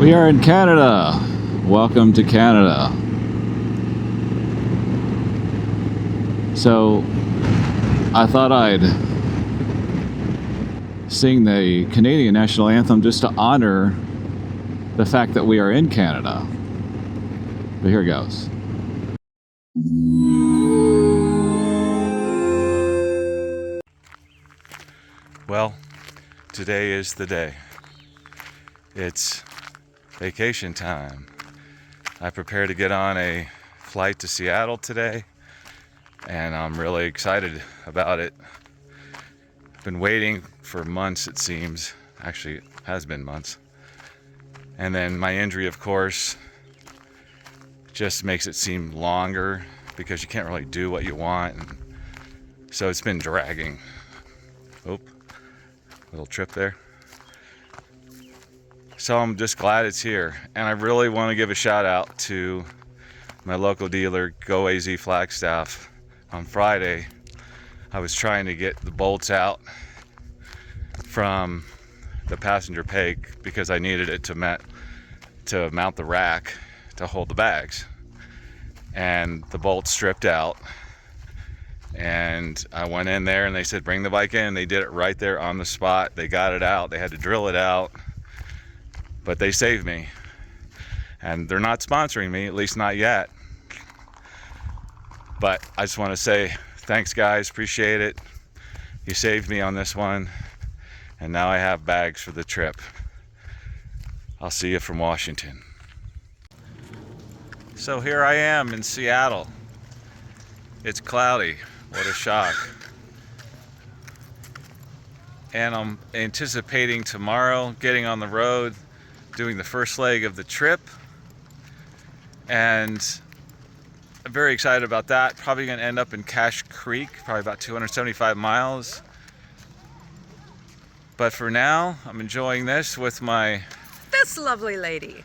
We are in Canada. Welcome to Canada. So, I thought I'd sing the Canadian national anthem just to honor the fact that we are in Canada. But here goes. Well, today is the day. It's vacation time. I prepared to get on a flight to Seattle today, and I'm really excited about it. I've been waiting for months, it seems. Actually, it has been months. And then my injury, of course, just makes it seem longer because you can't really do what you want. And so it's been dragging. Oop, little trip there. So I'm just glad it's here. And I really want to give a shout out to my local dealer, Go AZ Flagstaff. On Friday, I was trying to get the bolts out from the passenger peg because I needed it to mount the rack to hold the bags. And the bolts stripped out. And I went in there and they said, bring the bike in. They did it right there on the spot. They got it out. They had to drill it out. But they saved me. And they're not sponsoring me, at least not yet. But I just want to say thanks, guys. Appreciate it. You saved me on this one. And now I have bags for the trip. I'll see you from Washington. So here I am in Seattle. It's cloudy. What a shock. And I'm anticipating tomorrow getting on the road, doing the first leg of the trip. And I'm very excited about that. Probably going to end up in Cache Creek, probably about 275 miles. But for now, I'm enjoying this with this lovely lady.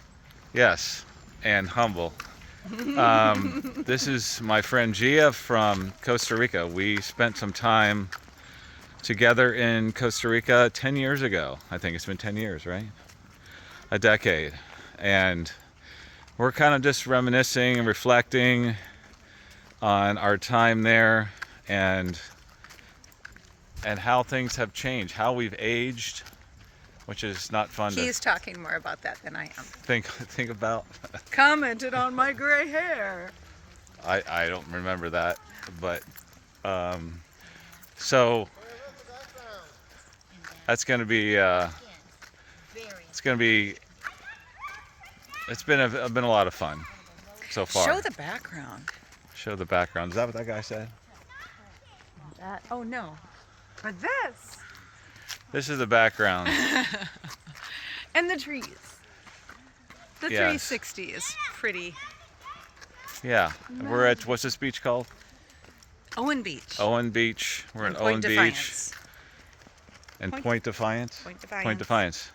Yes, and humble. This is my friend Gia from Costa Rica. We spent some time together in Costa Rica 10 years ago. I think it's been 10 years, right? A decade. And we're kind of just reminiscing and reflecting on our time there and how things have changed, how we've aged, which is not fun. He's talking more about that than I am. Think about. Commented on my gray hair. I don't remember that, but so that's going to be it's been a lot of fun so far. Show the background. Show the background. Is that what that guy said? Oh no. For this. This is the background. And the trees. The Yes. 360 is pretty. Yeah. Nice. We're at, what's this beach called? Owen Beach. Owen Beach. We're in Owen Point Beach. Defiance. And Point Defiance? Point Defiance. Point Defiance.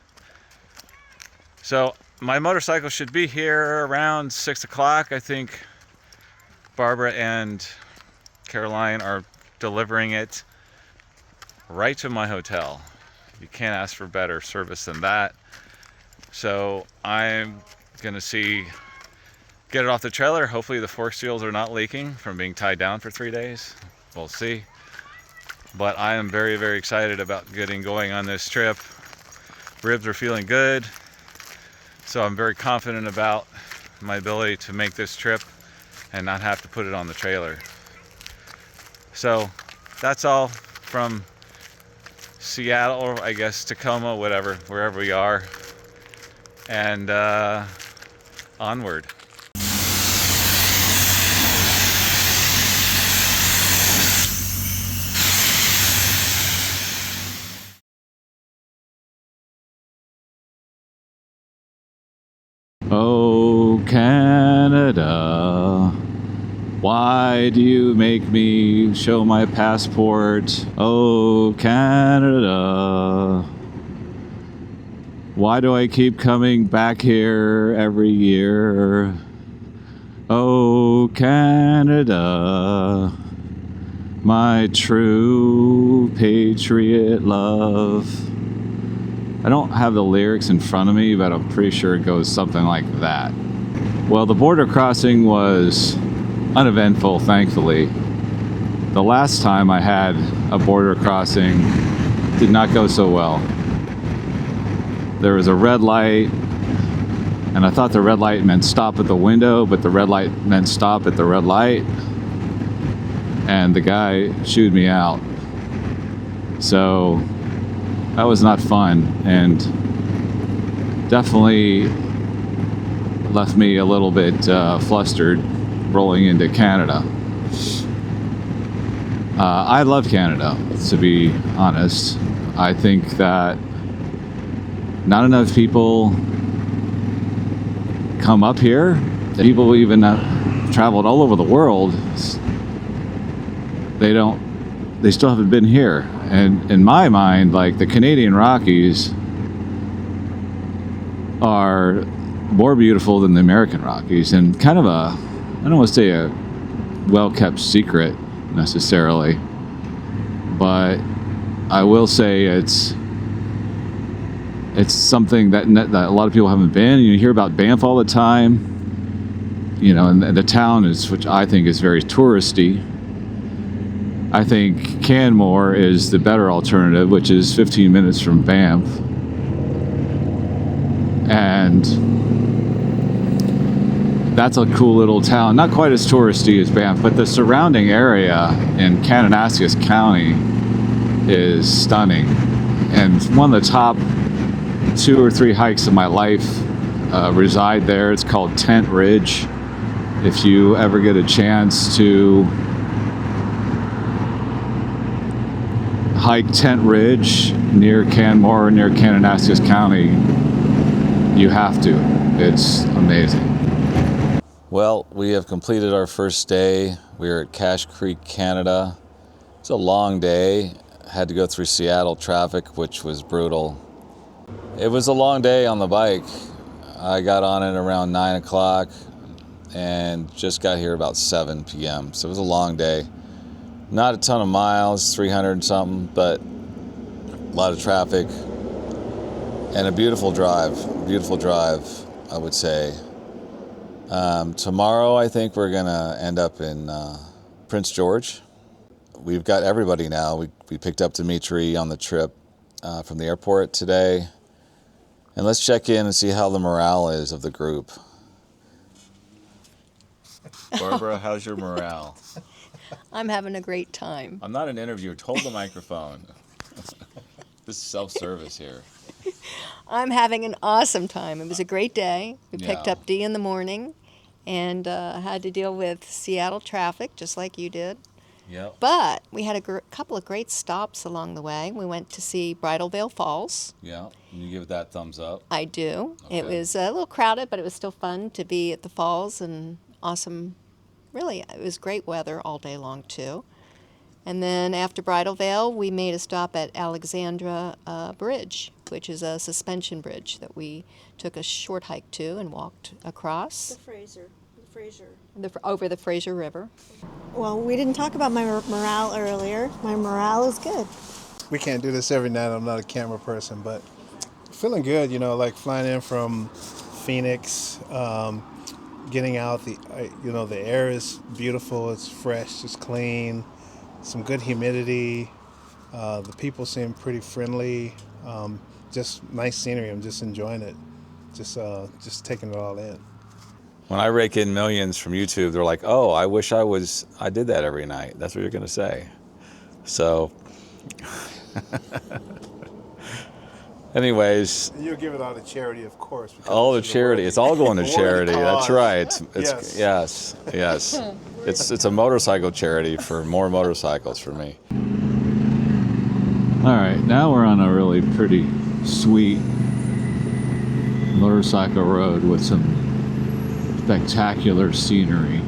So my motorcycle should be here around 6 o'clock. I think Barbara and Caroline are delivering it right to my hotel. You can't ask for better service than that. So I'm gonna get it off the trailer. Hopefully the fork seals are not leaking from being tied down for 3 days. We'll see. But I am very, very excited about getting going on this trip. Ribs are feeling good. So I'm very confident about my ability to make this trip and not have to put it on the trailer. So that's all from Seattle, or I guess Tacoma, whatever, wherever we are. And onward. Oh, Canada, why do you make me show my passport? Oh, Canada, why do I keep coming back here every year? Oh, Canada, my true patriot love. I don't have the lyrics in front of me, but I'm pretty sure it goes something like that. Well, the border crossing was uneventful, thankfully. The last time I had a border crossing did not go so well. There was a red light, and I thought the red light meant stop at the window, but the red light meant stop at the red light, and the guy chewed me out. So that was not fun, and definitely left me a little bit flustered rolling into Canada. I love Canada, to be honest. I think that not enough people come up here. People even traveled all over the world. They still haven't been here. And in my mind, like, the Canadian Rockies are more beautiful than the American Rockies, and kind of I don't want to say a well-kept secret necessarily, but I will say it's something that a lot of people haven't been. You hear about Banff all the time, you know, and the town is, which I think is very touristy. I think Canmore is the better alternative, which is 15 minutes from Banff. And that's a cool little town. Not quite as touristy as Banff, but the surrounding area in Kananaskis County is stunning. And one of the top 2 or 3 hikes of my life reside there. It's called Tent Ridge. If you ever get a chance to hike Tent Ridge near Canmore, near Kananaskis County, you have to. It's amazing. Well, we have completed our first day. We are at Cache Creek, Canada. It's a long day. Had to go through Seattle traffic, which was brutal. It was a long day on the bike. I got on it around 9 o'clock and just got here about 7 p.m. So it was a long day. Not a ton of miles, 300 and something, but a lot of traffic and a beautiful drive, I would say. Tomorrow, I think we're gonna end up in Prince George. We've got everybody now. We picked up Dimitri on the trip from the airport today. And let's check in and see how the morale is of the group. Barbara, how's your morale? I'm having a great time. I'm not an interviewer. Hold the microphone. This is self-service here. I'm having an awesome time. It was a great day. We picked Yeah. up Dee in the morning and had to deal with Seattle traffic, just like you did. Yep. But we had a couple of great stops along the way. We went to see Bridal Veil Falls. Yeah. And you give it that thumbs up. I do. It Okay. was a little crowded, but it was still fun to be at the falls and awesome. Really, it was great weather all day long, too. And then after Bridal Veil, we made a stop at Alexandra Bridge, which is a suspension bridge that we took a short hike to and walked across over the Fraser River. Well, we didn't talk about my morale earlier. My morale is good. We can't do this every night. I'm not a camera person, but feeling good, you know, like flying in from Phoenix, getting out, the air is beautiful, it's fresh, it's clean, some good humidity. The people seem pretty friendly, just nice scenery. I'm just enjoying it, just taking it all in. When I rake in millions from YouTube, they're like, "Oh, I wish I did that every night." That's what you're gonna say. So, anyways, You'll give it all to charity, of course. all the charity. It's all going to charity. That's right. Yes. Yes. It's a motorcycle charity for more motorcycles for me. All right, now we're on a really pretty sweet motorcycle road with some spectacular scenery.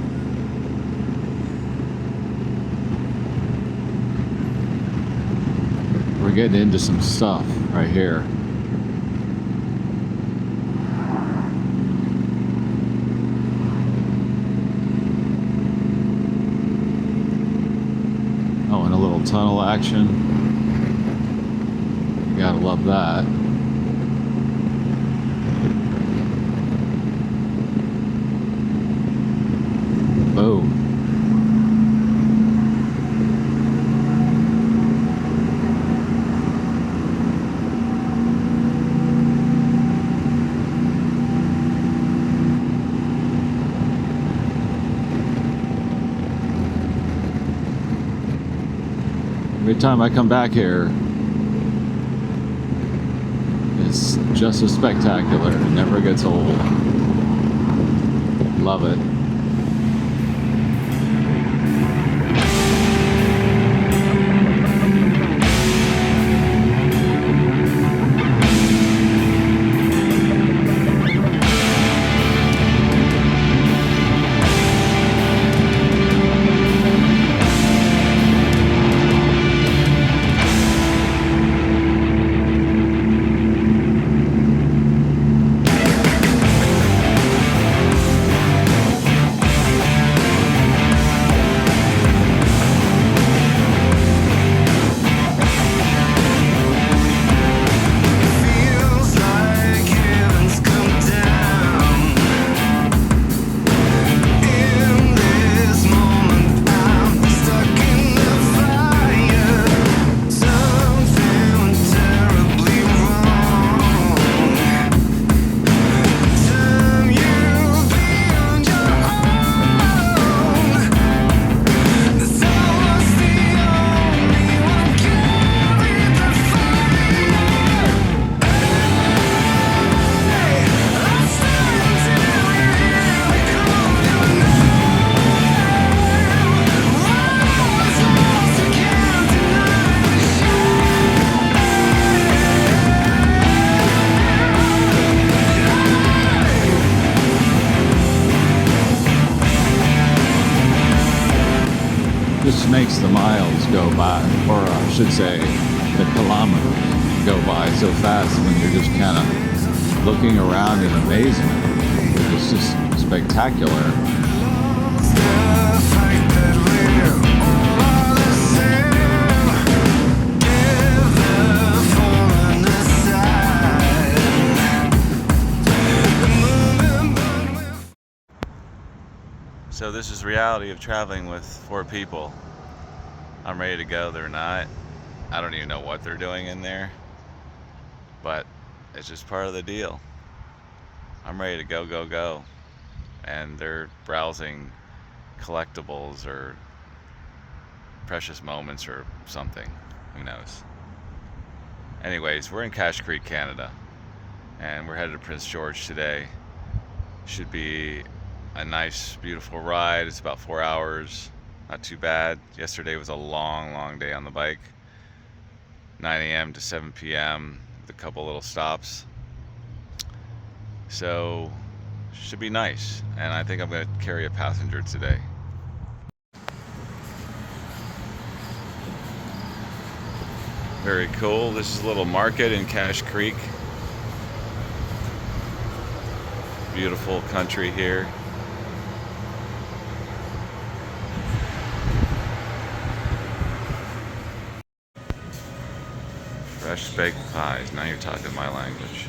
We're getting into some stuff right here. Oh, and a little tunnel action. You gotta love that. Every time I come back here, it's just as spectacular. It never gets old. Love it. This makes the miles go by, or I should say, the kilometers go by so fast when you're just kind of looking around in amazement. It's just spectacular. So this is reality of traveling with 4 people. I'm ready to go, they're not. I don't even know what they're doing in there, but it's just part of the deal. I'm ready to go, go, go. And they're browsing collectibles or precious moments or something, who knows. Anyways, we're in Cache Creek, Canada, and we're headed to Prince George today. Should be a nice, beautiful ride. It's about 4 hours. Not too bad. Yesterday was a long, long day on the bike. 9 a.m. to 7 p.m. with a couple little stops. So, should be nice. And I think I'm going to carry a passenger today. Very cool. This is a little market in Cache Creek. Beautiful country here. Fresh baked pies. Now you're talking my language.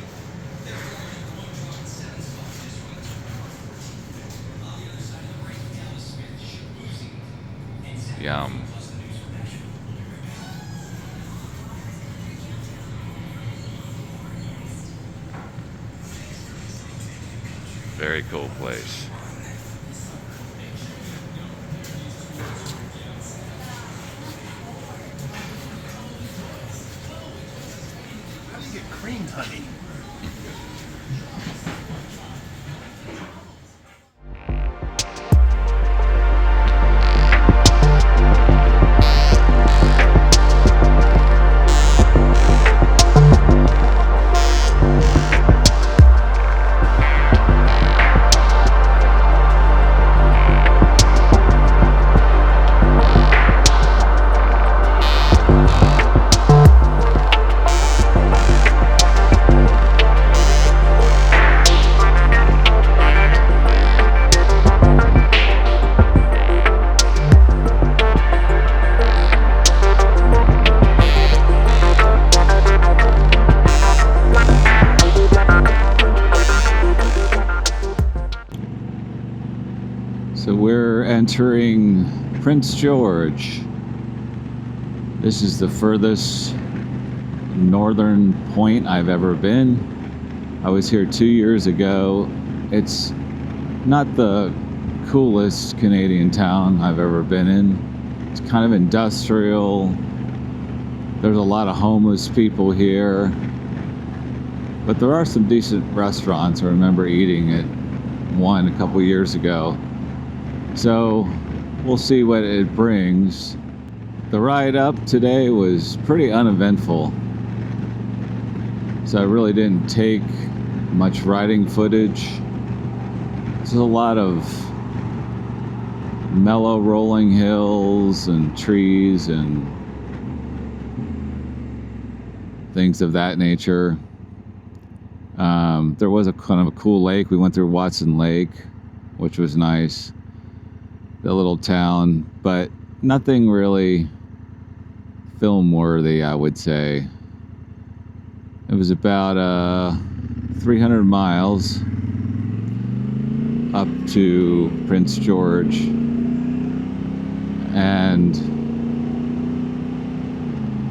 Yum. Very cool place. How do you get cream, honey? So we're entering Prince George. This is the furthest northern point I've ever been. I was here 2 years ago. It's not the coolest Canadian town I've ever been in. It's kind of industrial, There's a lot of homeless people here, but there are some decent restaurants. I remember eating at one a couple years ago. So we'll see what it brings. The ride up today was pretty uneventful, so I really didn't take much riding footage. There's a lot of mellow rolling hills and trees and things of that nature. There was a kind of a cool lake. We went through Watson Lake, which was nice. The little town, but nothing really film worthy, I would say. It was about 300 miles up to Prince George, and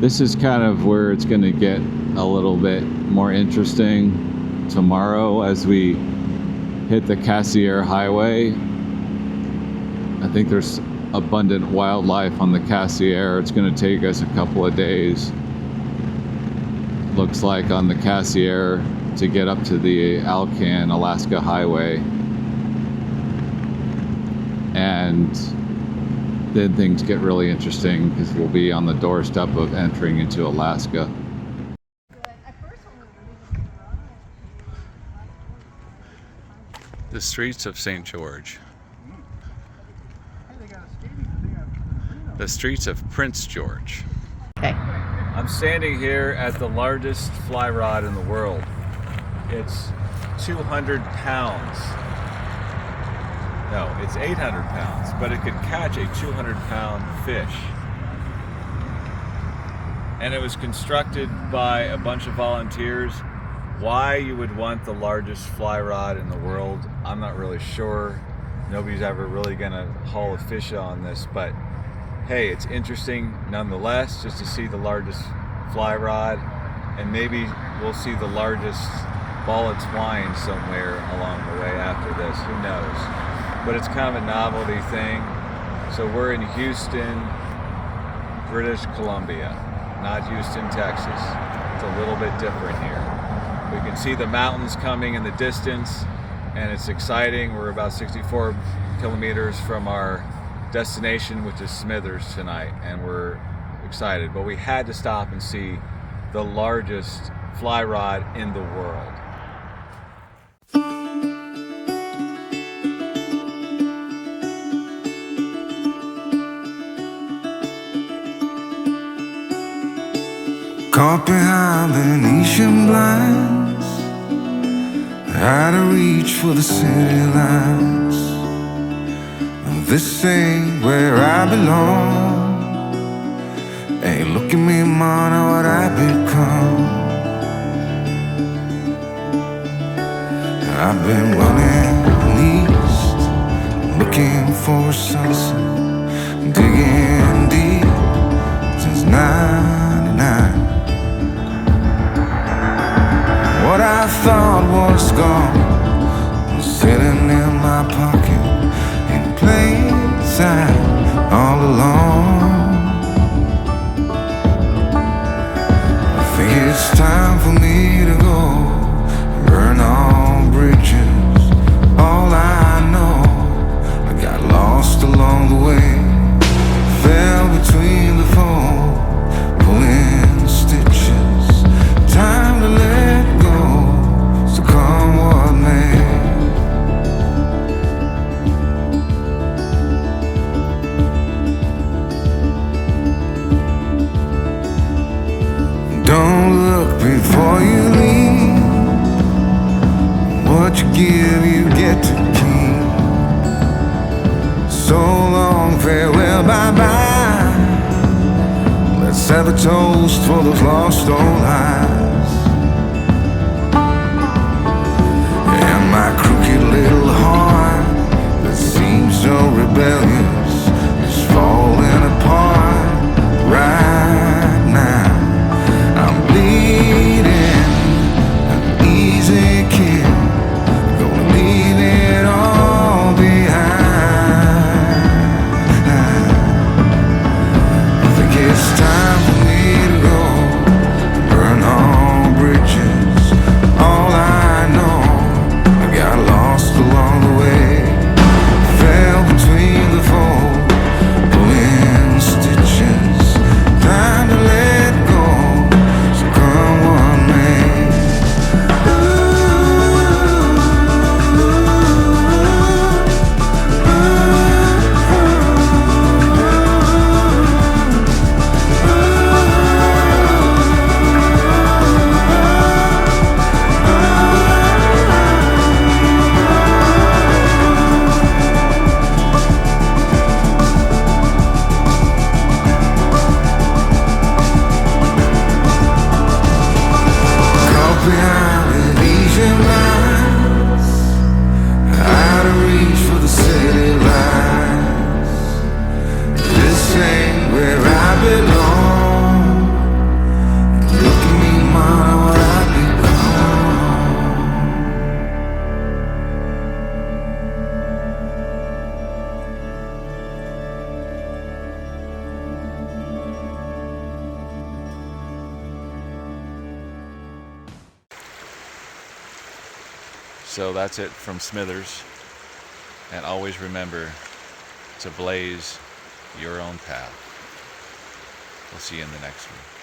this is kind of where it's going to get a little bit more interesting tomorrow as we hit the Cassier Highway. I think there's abundant wildlife on the Cassier. It's going to take us a couple of days, looks like, on the Cassier to get up to the Alcan Alaska Highway. And then things get really interesting because we'll be on the doorstep of entering into Alaska. The streets of St. George. The streets of Prince George. Okay. I'm standing here at the largest fly rod in the world. It's 200 pounds. No, it's 800 pounds, but it could catch a 200-pound fish. And it was constructed by a bunch of volunteers. Why you would want the largest fly rod in the world, I'm not really sure. Nobody's ever really gonna haul a fish on this, but hey, it's interesting nonetheless just to see the largest fly rod, and maybe we'll see the largest ball of twine somewhere along the way after this, who knows. But it's kind of a novelty thing. So we're in Houston, British Columbia, not Houston, Texas. It's a little bit different here. We can see the mountains coming in the distance, and it's exciting. We're about 64 kilometers from our destination, which is Smithers tonight, and we're excited. But we had to stop and see the largest fly rod in the world. Caught behind Venetian blinds, out of reach for the city lights. This ain't where I belong. Hey, look at me, man, what I become. I've been running east, looking for a sunset, digging deep since '99. What I thought was gone was sitting in my pocket in plain sight all along. I think it's time for me to go, burn all bridges. All I know, I got lost along the way, fell between the foam, pulling stitches. Time to let go, so come what may. Don't look before you leave. What you give, you get to keep. So long, farewell, bye-bye. Let's have a toast for those lost old lives. And my crooked little heart that seems so rebellious is falling apart right now. I'm bleeding, an easy kill, gonna leave it all behind. I think it's time for me to go, So that's it from Smithers. And always remember to blaze your own path. We'll see you in the next one.